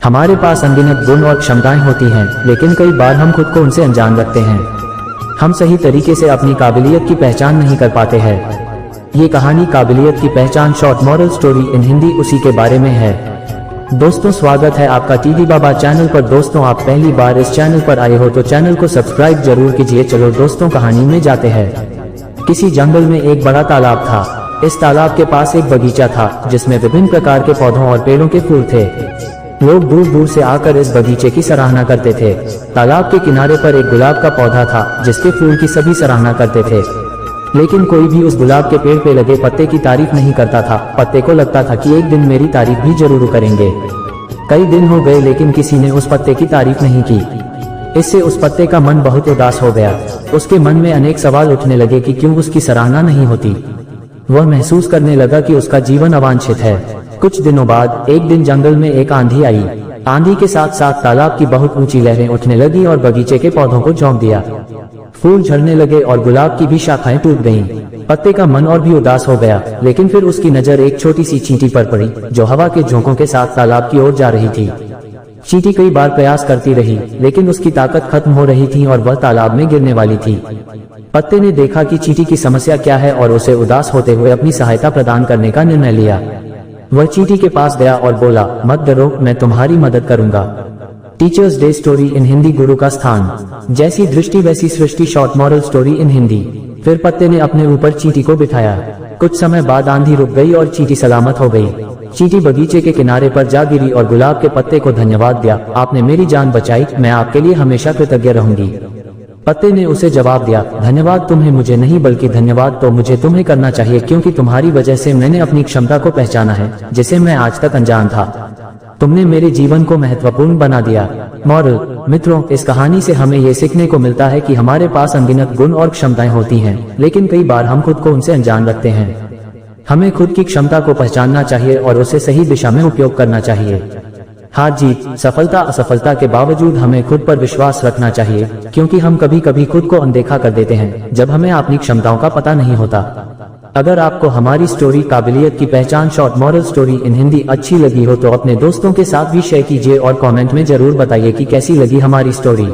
हमारे पास अनगिनत गुण और क्षमताएं होती हैं, लेकिन कई बार हम खुद को उनसे अनजान रखते हैं। हम सही तरीके से अपनी काबिलियत की पहचान नहीं कर पाते हैं। ये कहानी काबिलियत की पहचान short moral story in Hindi उसी के बारे में है। दोस्तों, स्वागत है आपका टीडी बाबा चैनल पर। दोस्तों, आप पहली बार इस चैनल पर आए हो तो चैनल को सब्सक्राइब जरूर कीजिए। चलो दोस्तों, कहानी में जाते हैं। किसी जंगल में एक बड़ा तालाब था। इस तालाब के पास एक बगीचा था जिसमें विभिन्न प्रकार के पौधों और पेड़ों के फूल थे। लोग दूर दूर से आकर इस बगीचे की सराहना करते थे। तालाब के किनारे पर एक गुलाब का पौधा था जिसके फूल की सभी सराहना करते थे, लेकिन कोई भी उस गुलाब के पेड़ पे लगे पत्ते की तारीफ नहीं करता था। पत्ते को लगता था कि एक दिन मेरी तारीफ भी जरूर करेंगे। कई दिन हो गए लेकिन किसी ने उस पत्ते की तारीफ नहीं की। इससे उस पत्ते का मन बहुत उदास हो गया। उसके मन में अनेक सवाल उठने लगे कि क्यों उसकी सराहना नहीं होती। वह महसूस करने लगा कि उसका जीवन अवांछित है। कुछ दिनों बाद एक दिन जंगल में एक आंधी आई। आंधी के साथ साथ तालाब की बहुत ऊंची लहरें उठने लगी और बगीचे के पौधों को झोंक दिया। फूल झड़ने लगे और गुलाब की भी शाखाएं टूट गईं। पत्ते का मन और भी उदास हो गया, लेकिन फिर उसकी नजर एक छोटी सी चींटी पर पड़ी जो हवा के झोंकों के साथ तालाब की ओर जा रही थी। चींटी कई बार प्रयास करती रही, लेकिन उसकी ताकत खत्म हो रही थी और वह तालाब में गिरने वाली थी। पत्ते ने देखा कि चींटी की समस्या क्या है और उसे उदास होते हुए अपनी सहायता प्रदान करने का निर्णय लिया। वह चींटी के पास गया और बोला, मत डरो, मैं तुम्हारी मदद करूंगा। Teachers day story in Hindi, गुरु का स्थान। जैसी दृष्टि वैसी सृष्टि, short moral story in Hindi. फिर पत्ते ने अपने ऊपर चींटी को बिठाया। कुछ समय बाद आंधी रुक गई और चींटी सलामत हो गई। चींटी बगीचे के किनारे पर जा गिरी और गुलाब के पत्ते को धन्यवाद दिया। आपने मेरी जान बचाई, मैं आपके लिए हमेशा कृतज्ञ रहूंगी। पत्ते ने उसे जवाब दिया, धन्यवाद तुम्हें मुझे नहीं बल्कि धन्यवाद तो मुझे तुम्हें करना चाहिए, क्योंकि तुम्हारी वजह से मैंने अपनी क्षमता को पहचाना है जिसे मैं आज तक अनजान था। तुमने मेरे जीवन को महत्वपूर्ण बना दिया। मॉरल, मित्रों, इस कहानी से हमें ये सीखने को मिलता है कि हमारे पास अनगिनत गुण और क्षमताएं होती हैं, लेकिन कई बार हम खुद को उनसे अनजान रखते हैं। हमें खुद की क्षमता को पहचानना चाहिए और उसे सही दिशा में उपयोग करना चाहिए। हार जीत, सफलता असफलता के बावजूद हमें खुद पर विश्वास रखना चाहिए, क्योंकि हम कभी कभी खुद को अनदेखा कर देते हैं जब हमें अपनी क्षमताओं का पता नहीं होता। अगर आपको हमारी स्टोरी काबिलियत की पहचान short moral story in Hindi अच्छी लगी हो तो अपने दोस्तों के साथ भी शेयर कीजिए और कमेंट में जरूर बताइए कि कैसी लगी हमारी स्टोरी।